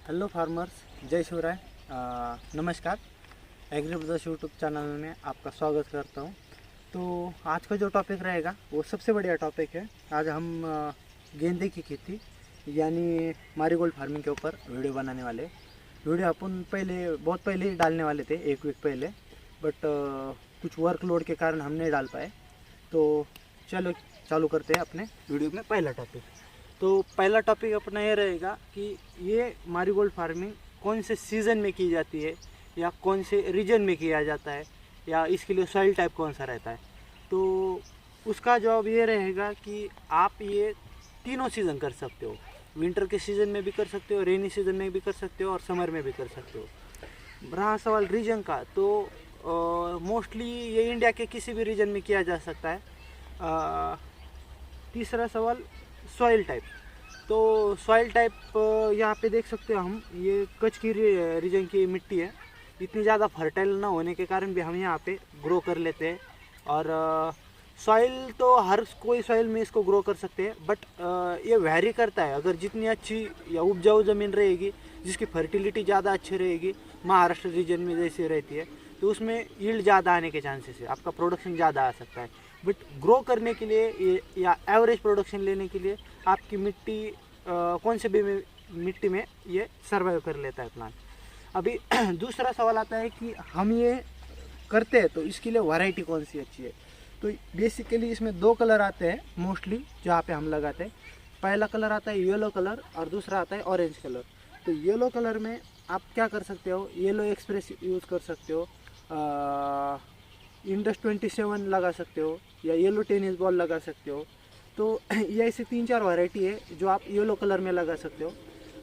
Hello farmers, जय शिवराय। नमस्कार। Agree brothers YouTube channel में आपका स्वागत करता हूं। तो आज का जो टॉपिक रहेगा वो सबसे बढ़िया टॉपिक है। आज हम गेंदे की खेती यानी मैरीगोल्ड फार्मिंग के ऊपर वीडियो बनाने वाले। वीडियो अपन बहुत पहले ही डालने वाले थे, एक वीक पहले, बट कुछ वर्कलोड के कारण हम नहीं डाल पाए। तो चलो चालू करते हैं अपने वीडियो में पहला टॉपिक। तो पहला टॉपिक अपना ये रहेगा कि ये मैरीगोल्ड फार्मिंग कौन से सीज़न में की जाती है या कौन से रीजन में किया जाता है या इसके लिए सॉइल टाइप कौन सा रहता है। तो उसका जवाब ये रहेगा कि आप ये तीनों सीज़न कर सकते हो। विंटर के सीज़न में भी कर सकते हो, रेनी सीज़न में भी कर सकते हो और समर में भी कर सकते हो। रहा सवाल रीजन का, तो मोस्टली ये इंडिया के किसी भी रीजन में किया जा सकता है। तीसरा सवाल सॉइल टाइप। तो सॉइल टाइप यहाँ पे देख सकते हो हम, ये कच्छ की रीजन की मिट्टी है। इतनी ज़्यादा फर्टाइल ना होने के कारण भी हम यहाँ पे ग्रो कर लेते हैं। और सॉइल तो हर कोई सॉइल में इसको ग्रो कर सकते हैं, बट ये वैरी करता है। अगर जितनी अच्छी या उपजाऊ ज़मीन रहेगी, जिसकी फर्टिलिटी ज़्यादा अच्छी रहेगी, महाराष्ट्र रीजन में जैसी रहती है, तो उसमें यील्ड ज़्यादा आने के चांसेस है, आपका प्रोडक्शन ज़्यादा आ सकता है। बट ग्रो करने के लिए या एवरेज प्रोडक्शन लेने के लिए आपकी मिट्टी कौन से भी मिट्टी में ये सर्वाइव कर लेता है प्लांट। अभी दूसरा सवाल आता है कि हम ये करते हैं तो इसके लिए वैरायटी कौन सी अच्छी है। तो बेसिकली इसमें दो कलर आते हैं मोस्टली जहाँ पे हम लगाते हैं। पहला कलर आता है येलो कलर और दूसरा आता है ऑरेंज कलर। तो येलो कलर में आप क्या कर सकते हो, येलो एक्सप्रेस यूज़ कर सकते हो, इंडस 27 लगा सकते हो या येलो टेनिस बॉल लगा सकते हो। तो ये ऐसे 3-4 वैरायटी है जो आप येलो कलर में लगा सकते हो।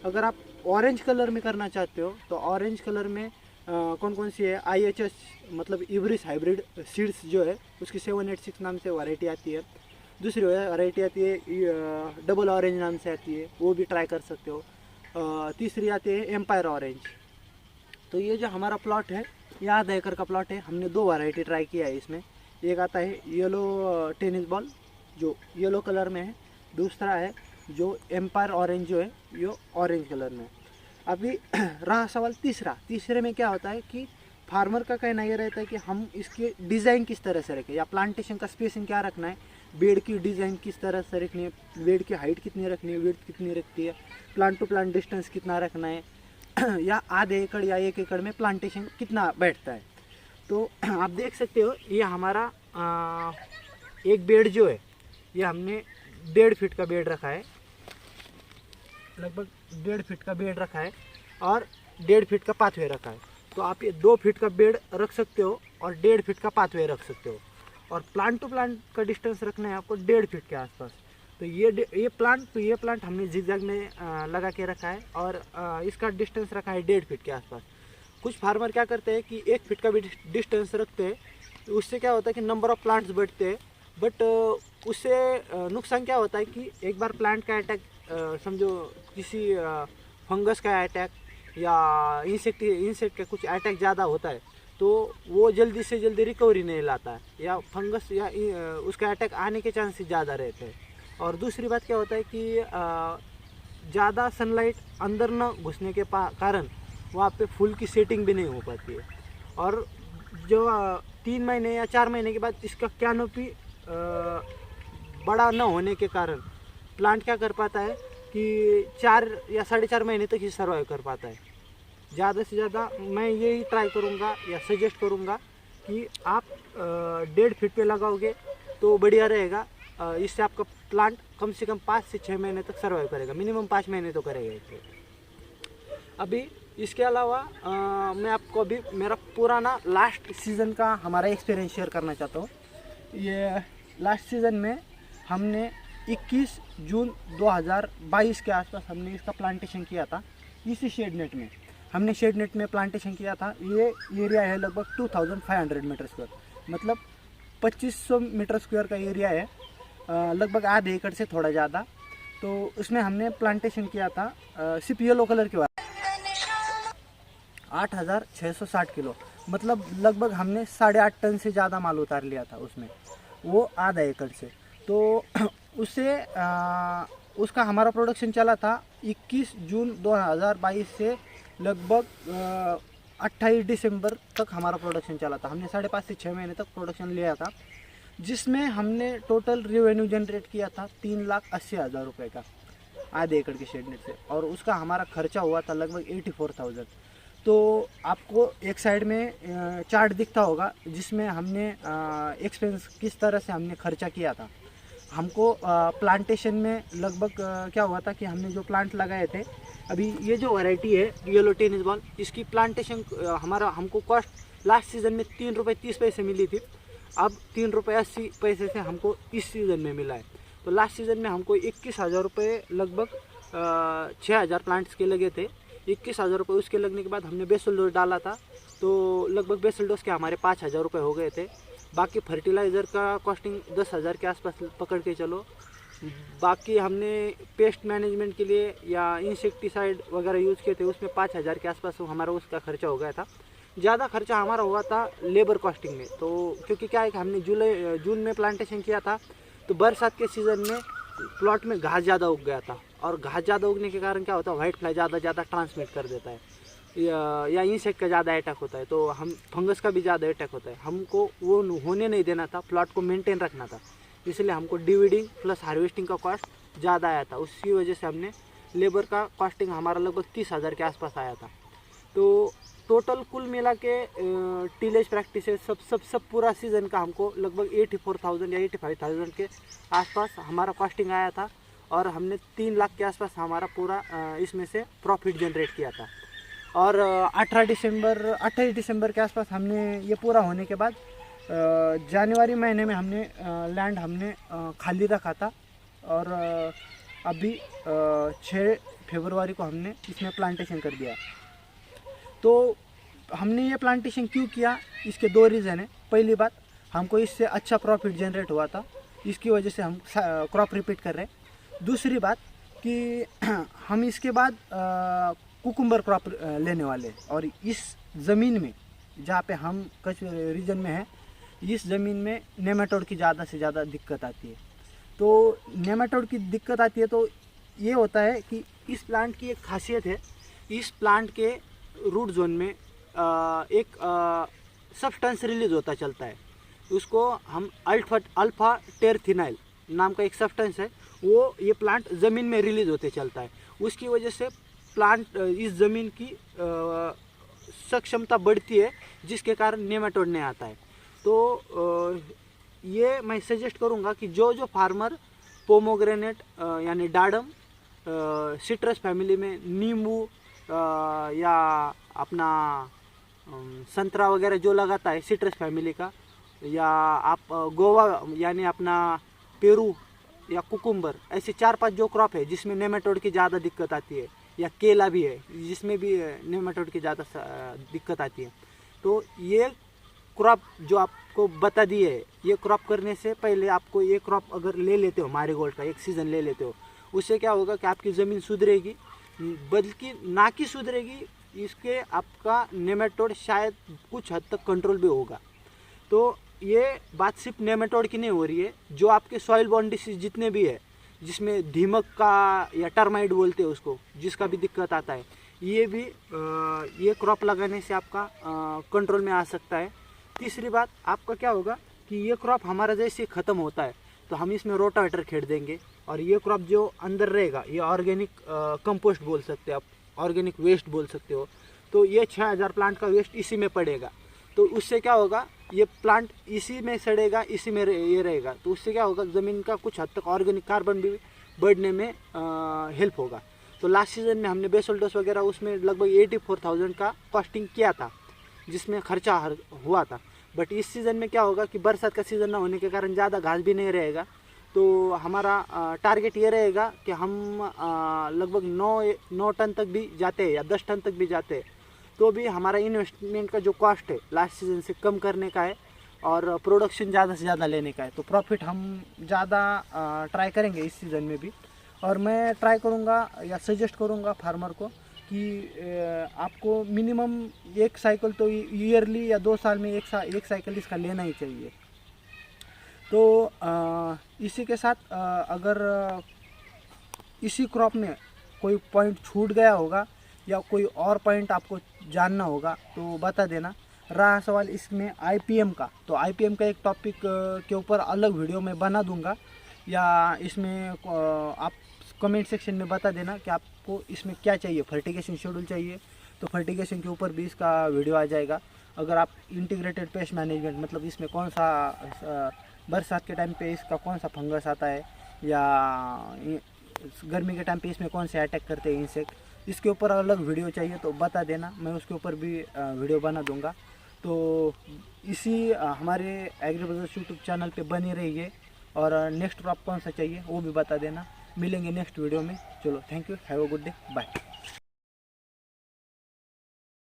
अगर आप ऑरेंज कलर में करना चाहते हो तो ऑरेंज कलर में कौन कौन सी है, IHS मतलब इब्रिस हाइब्रिड सीड्स जो है उसकी 786 नाम से वैरायटी आती है। दूसरी वैरायटी आती है डबल ऑरेंज नाम से आती है, वो भी ट्राई कर सकते हो। तीसरी आती है एम्पायर ऑरेंज। तो ये जो हमारा प्लॉट है, ये आधा एकड़ का प्लॉट है। हमने दो वैरायटी ट्राई किया है इसमें। एक आता है येलो टेनिस बॉल जो येलो कलर में है, दूसरा है जो एम्पायर ऑरेंज जो है ये ऑरेंज कलर में है। अभी रहा सवाल तीसरे में क्या होता है कि फार्मर का कहना ये रहता है कि हम इसके डिज़ाइन किस तरह से रखें या प्लांटेशन का स्पेसिंग क्या रखना है, बेड की डिज़ाइन किस तरह से रखनी है, बेड की हाइट कितनी रखनी है, विड्थ कितनी रखती है, प्लांट टू प्लांट डिस्टेंस कितना रखना है या आधे एकड़ या 1 एकड़ में प्लांटेशन कितना बैठता है। तो आप देख सकते हो ये हमारा एक बेड जो है ये हमने 1.5 फीट का बेड रखा है, लगभग 1.5 फीट का बेड रखा है और 1.5 फीट का पाथवे रखा है। तो आप ये 2 फीट का बेड रख सकते हो और 1.5 फीट का पाथवे रख सकते हो। और प्लांट टू प्लांट का डिस्टेंस रखना है आपको 1.5 फीट के आसपास। तो ये प्लांट हमने जिगजैग में लगा के रखा है और इसका डिस्टेंस रखा है 1.5 फीट के आसपास। कुछ फार्मर क्या करते हैं कि 1 फीट का भी डिस्टेंस रखते हैं। तो उससे क्या होता है कि नंबर ऑफ प्लांट्स बढ़ते हैं, बट उससे नुकसान क्या होता है कि एक बार प्लांट का अटैक, समझो किसी फंगस का अटैक या इंसेक्ट का कुछ अटैक ज़्यादा होता है, तो वो जल्दी से जल्दी रिकवरी नहीं लाता है या फंगस या उसका अटैक आने के चांसेस ज़्यादा रहते हैं। और दूसरी बात क्या होता है कि ज़्यादा सनलाइट अंदर न घुसने के कारण वहाँ पे फूल की सेटिंग भी नहीं हो पाती है। और जो 3 महीने या 4 महीने के बाद इसका कैनोपी बड़ा न होने के कारण प्लांट क्या कर पाता है कि 4 या 4.5 महीने तक ही सर्वाइव कर पाता है। ज़्यादा से ज़्यादा मैं यही ट्राई करूँगा या सजेस्ट करूँगा कि आप 1.5 फीट पे लगाओगे तो बढ़िया रहेगा। इससे आपका प्लांट कम से कम 5 से 6 महीने तक सर्वाइव करेगा, मिनिमम 5 महीने तो करेगा इससे। अभी इसके अलावा मैं आपको अभी मेरा पुराना लास्ट सीज़न का हमारा एक्सपीरियंस शेयर करना चाहता हूँ। ये लास्ट सीज़न में हमने 21 जून 2022 के आसपास हमने इसका प्लांटेशन किया था। इसी शेड नेट में हमने शेड नेट में प्लांटेशन किया था। ये एरिया है लगभग 2500 मीटर स्क्वायर, मतलब 2500 मीटर स्क्वायर का एरिया है, लगभग आधे एकड़ से थोड़ा ज़्यादा। तो उसमें हमने प्लांटेशन किया था सिर्फ येलो कलर के 8660 किलो, मतलब लगभग हमने 8.5 टन से ज़्यादा माल उतार लिया था उसमें, वो आधा एकड़ से। तो उससे उसका हमारा प्रोडक्शन चला था 21 जून 2022 से लगभग 28 दिसंबर तक हमारा प्रोडक्शन चला था। हमने 5.5 से 6 महीने तक प्रोडक्शन लिया था, जिसमें हमने टोटल रेवेन्यू जनरेट किया था 3,80,000 रुपये का आधे एकड़ के शेडनेट से, और उसका हमारा खर्चा हुआ था लगभग 84,000। तो आपको एक साइड में चार्ट दिखता होगा जिसमें हमने एक्सपेंस किस तरह से हमने खर्चा किया था। हमको प्लांटेशन में लगभग क्या हुआ था कि हमने जो प्लांट लगाए थे, अभी ये जो वैरायटी है येलो टेनिस बॉल, इसकी प्लांटेशन हमको कॉस्ट लास्ट सीज़न में 3 रुपये 30 पैसे मिली थी। अब 3 रुपये 80 पैसे से हमको इस सीज़न में मिला है। तो लास्ट सीज़न में हमको 21,000 रुपये लगभग 6,000 प्लांट्स के लगे थे। 21,000 रुपये उसके लगने के बाद हमने बेसल डोज डाला था, तो लगभग बेसल डोज के हमारे 5,000 रुपये हो गए थे। बाकी फर्टिलाइज़र का कॉस्टिंग 10,000 के आसपास पकड़ के चलो। बाकी हमने पेस्ट मैनेजमेंट के लिए या इंसेक्टिसाइड वगैरह यूज़ किए थे, उसमें 5,000 के आसपास हमारा उसका खर्चा हो गया था। ज़्यादा खर्चा हमारा हुआ था लेबर कॉस्टिंग में। तो क्योंकि क्या है कि हमने जून में प्लांटेशन किया था, तो बरसात के सीज़न में प्लॉट में घास ज़्यादा उग गया था, और घास ज़्यादा उगने के कारण क्या होता है, वाइट फ्लाई ज़्यादा ट्रांसमिट कर देता है, या इंसेक्ट का ज़्यादा अटैक होता है, तो हम फंगस का भी ज़्यादा अटैक होता है। हमको वो होने नहीं देना था, प्लॉट को मेंटेन रखना था, इसलिए हमको डिवीडिंग प्लस हार्वेस्टिंग का कॉस्ट ज़्यादा आया था। उसकी वजह से हमने लेबर का कॉस्टिंग हमारा लगभग 30,000 के आसपास आया था। तो टोटल कुल मिला के टीलेज प्रैक्टिसेस सब पूरा सीज़न का हमको लगभग 84,000 या 85,000 के आसपास हमारा कॉस्टिंग आया था, और हमने 3 लाख के आसपास हमारा पूरा इसमें से प्रॉफिट जनरेट किया था। और 28 दिसंबर के आसपास हमने ये पूरा होने के बाद जनवरी महीने में हमने लैंड हमने खाली रखा था, और अभी 6 फरवरी को हमने इसमें प्लांटेशन कर दिया। तो हमने ये प्लांटेशन क्यों किया, इसके 2 रीज़न है। पहली बात, हमको इससे अच्छा प्रॉफिट जनरेट हुआ था, इसकी वजह से हम क्रॉप रिपीट कर रहे हैं। दूसरी बात कि हम इसके बाद कुकुम्बर क्रॉप लेने वाले, और इस ज़मीन में जहाँ पे हम कच्छ रीजन में है, इस ज़मीन में नेमाटोड की ज़्यादा से ज़्यादा दिक्कत आती है। तो नेमाटोड की दिक्कत आती है, तो ये होता है कि इस प्लांट की एक खासियत है, इस प्लांट के रूट जोन में एक सब्सटेंस रिलीज होता चलता है, उसको हम अल्फा टेरथिनाइल नाम का एक सब्सटेंस है, वो ये प्लांट ज़मीन में रिलीज होते चलता है। उसकी वजह से प्लांट इस ज़मीन की सक्षमता बढ़ती है, जिसके कारण नेमाटोड नहीं आता है। तो ये मैं सजेस्ट करूँगा कि जो फार्मर पोमोग्रेनेट यानी डाडम, सिट्रस फैमिली में नींबू या अपना संतरा वगैरह जो लगाता है सिट्रस फैमिली का, या आप गोवा यानी अपना पेरू या कुकुम्बर, ऐसे 4-5 जो क्रॉप है जिसमें नेमाटोड की ज़्यादा दिक्कत आती है, या केला भी है जिसमें भी नेमाटोड की ज़्यादा दिक्कत आती है, तो ये क्रॉप जो आपको बता दिए है, ये क्रॉप करने से पहले आपको ये क्रॉप अगर ले लेते हो, मैरीगोल्ड का एक सीज़न ले लेते हो, उससे क्या होगा कि आपकी ज़मीन सुधरेगी, बल्कि ना कि सुधरेगी, इसके आपका नेमाटोड शायद कुछ हद तक कंट्रोल भी होगा। तो ये बात सिर्फ नेमाटोड की नहीं हो रही है, जो आपके सॉइल बॉर्न डिसीज जितने भी है, जिसमें दीमक का या टर्माइट बोलते हैं उसको, जिसका भी दिक्कत आता है, ये भी ये क्रॉप लगाने से आपका कंट्रोल में आ सकता है। तीसरी बात, आपका क्या होगा कि ये क्रॉप हमारा जैसे ख़त्म होता है तो हम इसमें रोटावेटर खेड़ देंगे, और ये क्रॉप जो अंदर रहेगा ये ऑर्गेनिक कंपोस्ट बोल सकते हो आप, ऑर्गेनिक वेस्ट बोल सकते हो। तो ये 6,000 प्लांट का वेस्ट इसी में पड़ेगा, तो उससे क्या होगा, ये प्लांट इसी में सड़ेगा, इसी में ये रहेगा, तो उससे क्या होगा, ज़मीन का कुछ हद तक ऑर्गेनिक कार्बन भी बढ़ने में हेल्प होगा। तो लास्ट सीज़न में हमने बेसल डोज वगैरह उसमें लगभग 84,000 का कॉस्टिंग किया था, जिसमें खर्चा हुआ था। बट इस सीज़न में क्या होगा कि बरसात का सीज़न ना होने के कारण ज़्यादा घास भी नहीं रहेगा, तो हमारा टारगेट ये रहेगा कि हम लगभग 9 टन तक भी जाते हैं या 10 टन तक भी जाते हैं, तो भी हमारा इन्वेस्टमेंट का जो कॉस्ट है लास्ट सीज़न से कम करने का है, और प्रोडक्शन ज़्यादा से ज़्यादा लेने का है। तो प्रॉफिट हम ज़्यादा ट्राई करेंगे इस सीज़न में भी, और मैं ट्राई करूँगा या सजेस्ट करूँगा फार्मर को कि आपको मिनिमम एक साइकिल तो ईयरली या 2 साल में एक साइकिल इसका लेना ही चाहिए। तो इसी के साथ अगर इसी क्रॉप में कोई पॉइंट छूट गया होगा या कोई और पॉइंट आपको जानना होगा तो बता देना। रहा सवाल इसमें IPM का, तो IPM का एक टॉपिक के ऊपर अलग वीडियो मैं बना दूंगा, या इसमें आप कमेंट सेक्शन में बता देना कि आपको इसमें क्या चाहिए, फर्टिगेशन शेड्यूल चाहिए तो फर्टिगेशन के ऊपर भी इसका वीडियो आ जाएगा। अगर आप इंटीग्रेटेड पेस्ट मैनेजमेंट, मतलब इसमें कौन सा बरसात के टाइम पे इसका कौन सा फंगस आता है या गर्मी के टाइम पे इसमें कौन से अटैक करते हैं इंसेक्ट, इसके ऊपर अलग वीडियो चाहिए तो बता देना, मैं उसके ऊपर भी वीडियो बना दूंगा। तो इसी हमारे एग्री ब्रदर्स यूट्यूब चैनल पे बने रहिए, और नेक्स्ट क्रॉप कौन सा चाहिए वो भी बता देना। मिलेंगे नेक्स्ट वीडियो में। चलो, thank you, have a good day, bye.